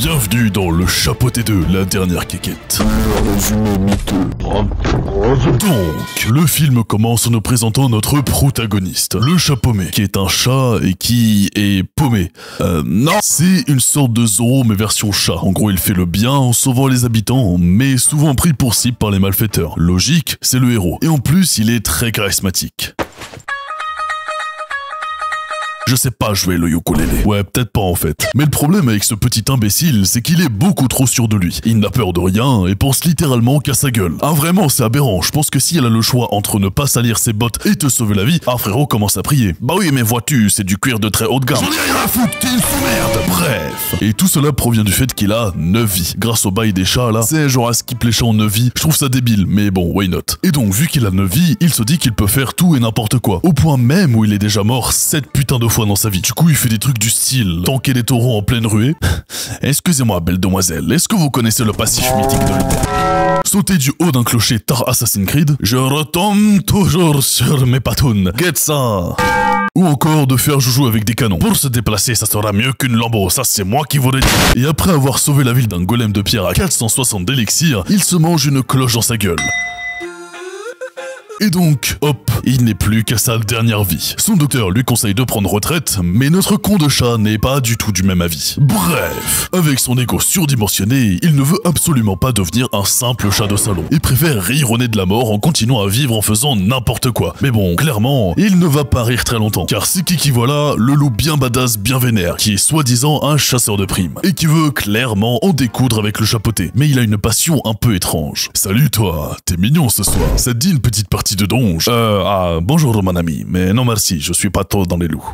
Bienvenue dans le Chapeauté 2, la dernière quéquette. Donc, le film commence en nous présentant notre protagoniste, le Chapaumé, qui est un chat et qui est paumé. Non, c'est une sorte de Zorro mais version chat. En gros, il fait le bien en sauvant les habitants, mais souvent pris pour cible par les malfaiteurs. Logique, c'est le héros. Et en plus, il est très charismatique. Je sais pas jouer le ukulélé. Ouais, peut-être pas en fait. Mais le problème avec ce petit imbécile, c'est qu'il est beaucoup trop sûr de lui. Il n'a peur de rien et pense littéralement qu'à sa gueule. Ah vraiment, c'est aberrant. Je pense que si elle a le choix entre ne pas salir ses bottes et te sauver la vie, un frérot commence à prier. Bah oui, mais vois-tu, c'est du cuir de très haute gamme. J'en ai rien à foutre, t'es une sous-merde. Bref. Et tout cela provient du fait qu'il a 9 vies. Grâce au bail des chats là, c'est genre à skip les chats en 9 vies. Je trouve ça débile, mais bon, why not. Et donc, vu qu'il a 9 vies, il se dit qu'il peut faire tout et n'importe quoi. Au point même où il est déjà mort 7 putains de fois dans sa vie. Du coup, il fait des trucs du style tanker des taureaux en pleine ruée. Excusez-moi, belle demoiselle, est-ce que vous connaissez le passif mythique de l'État? Sauter du haut d'un clocher tar Assassin's Creed. Je retombe toujours sur mes patounes. Get ça. Ou encore de faire joujou avec des canons. Pour se déplacer, ça sera mieux qu'une lambeau, ça c'est moi qui vous l'ai dit. Et après avoir sauvé la ville d'un golem de pierre à 460 d'élixir, il se mange une cloche dans sa gueule. Et donc, hop, il n'est plus qu'à sa dernière vie. Son docteur lui conseille de prendre retraite, mais notre con de chat n'est pas du tout du même avis. Bref, avec son ego surdimensionné, il ne veut absolument pas devenir un simple chat de salon. Il préfère rire au nez de la mort en continuant à vivre en faisant n'importe quoi. Mais bon, clairement, il ne va pas rire très longtemps. Car c'est qui voilà, le loup bien badass, bien vénère, qui est soi-disant un chasseur de primes. Et qui veut clairement en découdre avec le chapeauté. Mais il a une passion un peu étrange. Salut toi, t'es mignon ce soir. Ça te dit une petite partie de donge? Bonjour mon ami, mais non merci, je suis pas trop dans les loups.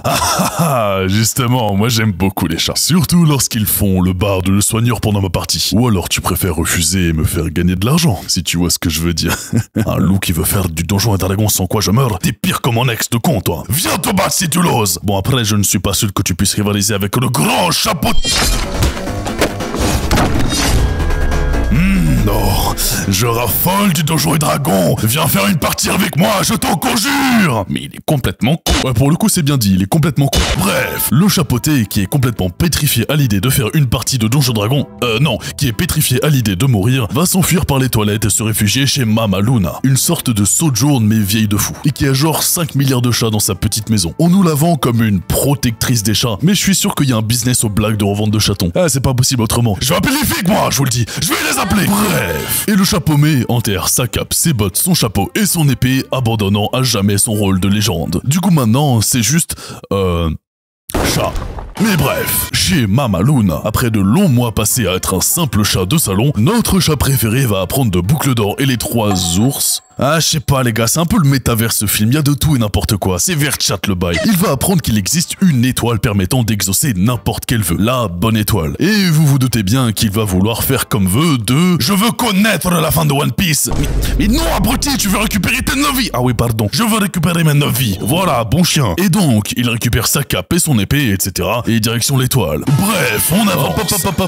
Justement, moi j'aime beaucoup les chats. Surtout lorsqu'ils font le barde le soigneur pendant ma partie. Ou alors tu préfères refuser et me faire gagner de l'argent, si tu vois ce que je veux dire. Un loup qui veut faire du donjon et dragon sans quoi je meurs, t'es pire que mon ex de con toi. Viens te battre si tu l'oses. Bon après, je ne suis pas sûr que tu puisses rivaliser avec le grand chapeau. Non, je raffole du donjon et dragon. Viens faire une partie avec moi, je t'en conjure. Mais il est complètement con. Ouais, pour le coup, c'est bien dit, il est complètement con. Bref, le chapeauté qui est complètement pétrifié à l'idée de faire une partie de donjon dragon, non, qui est pétrifié à l'idée de mourir, va s'enfuir par les toilettes et se réfugier chez Mama Luna, une sorte de sojourn mais vieille de fou, et qui a genre 5 milliards de chats dans sa petite maison. On nous la vend comme une protectrice des chats, mais je suis sûr qu'il y a un business aux blagues de revente de chatons. Ah, c'est pas possible autrement. Je vais appeler les flics, moi, je vous le dis. Je vais les appeler. Bref, et le chapeaumé enterre sa cape, ses bottes, son chapeau et son épée, abandonnant à jamais son rôle de légende. Du coup maintenant, c'est juste... chat. Mais bref, chez Mama Luna, après de longs mois passés à être un simple chat de salon, notre chat préféré va apprendre de Boucle d'Or et les 3 ours. Ah, je sais pas les gars, c'est un peu le métaverse ce film, il y a de tout et n'importe quoi, c'est vert chat le bail. Il va apprendre qu'il existe une étoile permettant d'exaucer n'importe quel vœu, la bonne étoile. Et vous vous doutez bien qu'il va vouloir faire comme vœu de... Je veux connaître la fin de One Piece. Mais non abruti, tu veux récupérer tes 9 vies. Ah oui pardon, je veux récupérer mes 9 vies, voilà, bon chien. Et donc, il récupère sa cape et son épée, etc. Et direction l'étoile. Bref, on avance.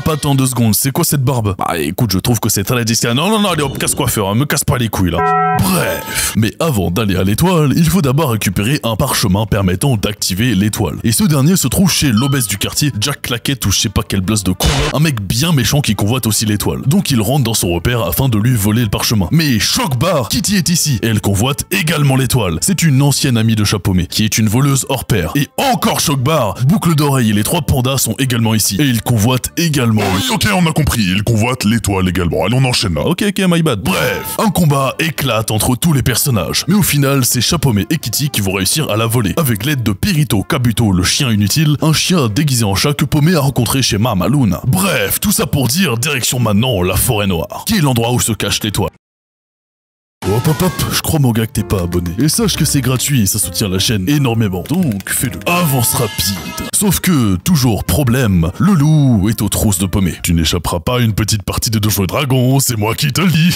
Attends 2 secondes, c'est quoi cette barbe? Bah écoute, je trouve que c'est très discret. Non, allez hop, casse-coiffeur, hein, me casse pas les couilles là. Bref, mais avant d'aller à l'étoile, il faut d'abord récupérer un parchemin permettant d'activer l'étoile. Et ce dernier se trouve chez l'obèse du quartier, Jack Claquette ou je sais pas quel blast de con, un mec bien méchant qui convoite aussi l'étoile. Donc il rentre dans son repère afin de lui voler le parchemin. Mais Choc-Bar, Kitty est ici, et elle convoite également l'étoile. C'est une ancienne amie de Chapeaumé, qui est une voleuse hors pair. Et encore Choc-Bar, Boucle d'Oreille et les 3 pandas sont également ici. Et ils convoitent également... Oui, ok, on a compris, ils convoitent l'étoile également. Allez, on enchaîne là. Ok, my bad. Bref, un combat éclate entre tous les personnages. Mais au final, c'est Chapeaumé et Kitty qui vont réussir à la voler. Avec l'aide de Pirito Kabuto, le chien inutile, un chien déguisé en chat que Paumé a rencontré chez Mama Luna. Bref, tout ça pour dire direction maintenant la forêt noire, qui est l'endroit où se cache l'étoile. Hop, je crois mon gars que t'es pas abonné. Et sache que c'est gratuit et ça soutient la chaîne énormément. Donc fais-le. Avance rapide. Sauf que, toujours problème, le loup est aux trousses de Paumé. Tu n'échapperas pas à une petite partie de Donjons et Dragons, c'est moi qui te le dis.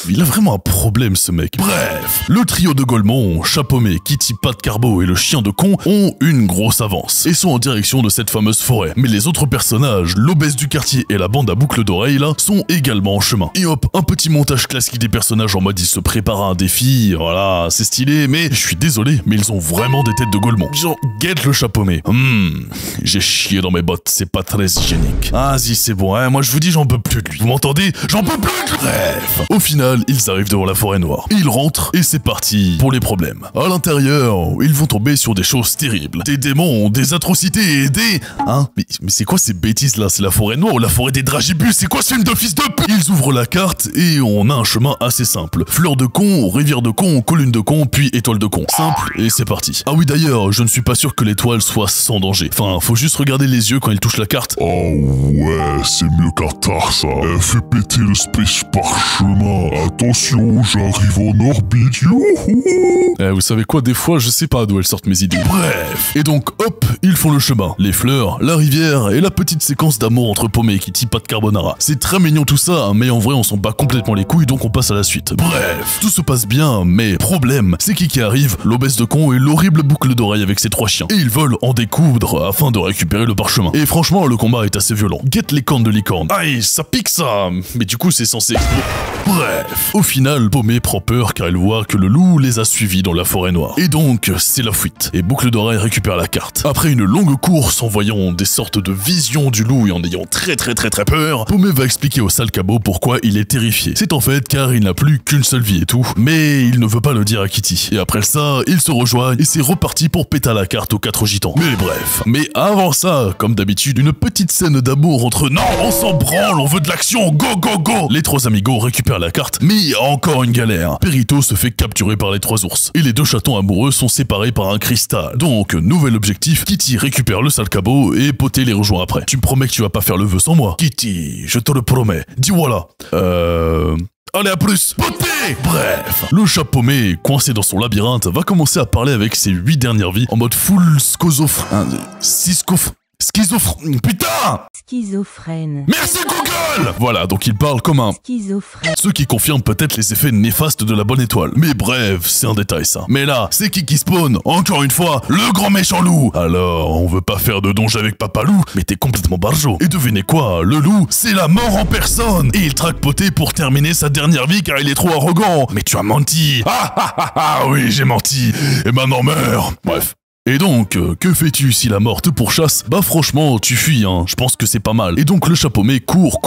Il a vraiment un problème ce mec. Bref, le trio de Golemon, Chapeaumé, Kitty, Pat Carbo et le chien de con ont une grosse avance et sont en direction de cette fameuse forêt. Mais les autres personnages, l'obèse du quartier et la bande à boucle d'oreilles là, sont également en chemin. Et hop, un petit montage classique des personnages en mode ils se préparent à un défi, voilà, c'est stylé, mais je suis désolé, mais ils ont vraiment des têtes de golemons. Genre, guette le chapeau mais. J'ai chié dans mes bottes, c'est pas très hygiénique. Vas-y, c'est bon, hein, moi je vous dis, j'en peux plus de lui. Vous m'entendez? J'en peux plus de lui. Bref. Au final, ils arrivent devant la forêt noire. Ils rentrent et c'est parti pour les problèmes. À l'intérieur, ils vont tomber sur des choses terribles. Des démons, des atrocités et des... Hein? Mais c'est quoi ces bêtises là? C'est la forêt noire ou la forêt des dragibus? C'est quoi ce film de fils de pute? Ils ouvrent la carte et on a un chemin assez simple. Fleur de con, rivière de con, colline de con, puis étoile de con. Simple et c'est parti. Ah oui d'ailleurs, je ne suis pas sûr que l'étoile soit sans danger. Enfin, faut juste regarder les yeux quand il touche la carte. Oh ouais, c'est mieux qu'Artar ça. Elle fait péter le space parchemin. Attention, j'arrive en orbite. Youhou. Vous savez quoi, des fois je sais pas d'où elles sortent mes idées. Bref. Et donc hop, ils font le chemin. Les fleurs, la rivière et la petite séquence d'amour entre Paumé et Kitty pas de carbonara. C'est très mignon tout ça, mais en vrai on s'en bat complètement les couilles donc on passe à la suite. Bref, tout se passe bien, mais problème, c'est qui arrive, l'obèse de con et l'horrible boucle d'oreille avec ses 3 chiens. Et ils veulent en découdre afin de récupérer le parchemin. Et franchement, le combat est assez violent. Guette les cornes de licorne. Aïe, ça pique ça. Mais du coup, c'est censé... Bref, au final, Paumé prend peur car elle voit que le loup les a suivis dans la forêt noire. Et donc, c'est la fuite. Et Boucle d'oreille récupère la carte. Après une longue course en voyant des sortes de visions du loup et en ayant très peur, Paumé va expliquer au sale cabot pourquoi il est terrifié. C'est en fait car il n'a plus qu'une seule vie et tout, mais il ne veut pas le dire à Kitty. Et après ça, ils se rejoignent et c'est reparti pour péter la carte aux 4 gitans. Mais bref. Mais avant ça, comme d'habitude, une petite scène d'amour entre non, on s'en branle, on veut de l'action, go go go. Les 3 amigos récupèrent la carte, mais encore une galère. Perito se fait capturer par les 3 ours. Et les 2 chatons amoureux sont séparés par un cristal. Donc, nouvel objectif, Kitty récupère le sale cabot et Poté les rejoint après. Tu me promets que tu vas pas faire le vœu sans moi? Kitty, je te le promets. Dis voilà. Allez à plus. Poté. Bref, le chat paumé, coincé dans son labyrinthe, va commencer à parler avec ses 8 dernières vies en mode full putain! Schizophrène. Merci Google! Voilà, donc il parle comme un... Schizophrène. Ce qui confirme peut-être les effets néfastes de la bonne étoile. Mais bref, c'est un détail ça. Mais là, c'est qui spawn? Encore une fois, le grand méchant loup! Alors, on veut pas faire de donge avec Papa Loup, mais t'es complètement barjo. Et devinez quoi? Le loup, c'est la mort en personne! Et il traque Poté pour terminer sa dernière vie car il est trop arrogant. Mais tu as menti! Oui, j'ai menti! Et maintenant meurs! Bref. Et donc, que fais-tu si la mort te pourchasse? Bah franchement, tu fuis, hein, je pense que c'est pas mal. Et donc le chat paumé court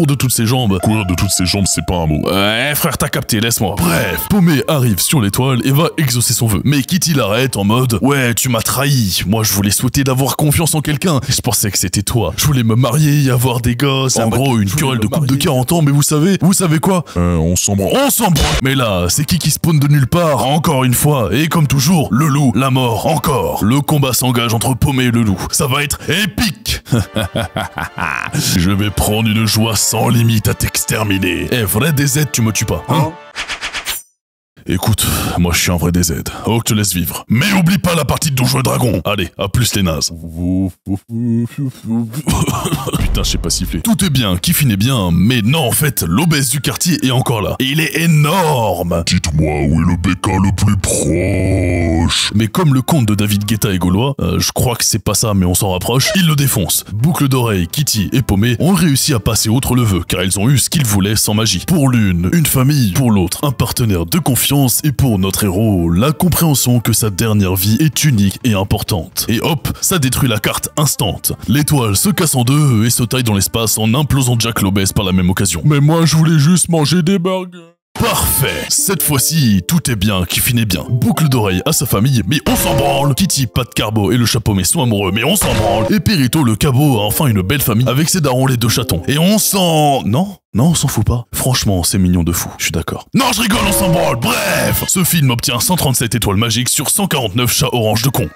de toutes ses jambes. Courir de toutes ses jambes, c'est pas un mot. Ouais, frère, t'as capté, laisse-moi. Bref, Paumé arrive sur l'étoile et va exaucer son vœu. Mais Kitty l'arrête en mode « Ouais, tu m'as trahi. Moi, je voulais souhaiter d'avoir confiance en quelqu'un. Je pensais que c'était toi. Je voulais me marier et avoir des gosses. En gros, une querelle de couple de 40 ans, mais vous savez quoi? On s'en branle. On s'en branle. Mais là, c'est qui spawn de nulle part, encore une fois. Et comme toujours, le loup, la mort, encore. Le combat s'engage entre Paumé et le loup. Ça va être épique. Je vais prendre une joie sans limite à t'exterminer. Vrai DZ, tu me tues pas, hein? Écoute, moi je suis un vrai DZ. Oh, que te laisse vivre. Mais oublie pas la partie de Donjons et Dragons. Allez, à plus les nazes. Putain, je sais pas siffler. Tout est bien, qui finit bien, mais non, en fait, l'obèse du quartier est encore là. Et il est énorme. Dites-moi où est le béca le plus proche? Mais comme le conte de David Guetta est gaulois, je crois que c'est pas ça, mais on s'en rapproche, il le défonce. Boucle d'oreille, Kitty et Paumé ont réussi à passer outre le vœu, car ils ont eu ce qu'ils voulaient sans magie. Pour l'une, une famille, pour l'autre, un partenaire de confiance, et pour notre héros, la compréhension que sa dernière vie est unique et importante. Et hop, ça détruit la carte instant. L'étoile se casse en deux et se taille dans l'espace en implosant Jack l'obèse par la même occasion. Mais moi je voulais juste manger des burgers. Parfait. Cette fois-ci, tout est bien, qui finit bien. Boucle d'oreille à sa famille, mais on s'en branle. Kitty, Pat Carbo et le chat paumé sont amoureux, mais on s'en branle. Et Perito, le cabot, a enfin une belle famille avec ses darons, les 2 chatons. Et on s'en... Non, on s'en fout pas. Franchement, c'est mignon de fou, je suis d'accord. Non, je rigole, on s'en branle. Bref, ce film obtient 137 étoiles magiques sur 149 chats orange de con.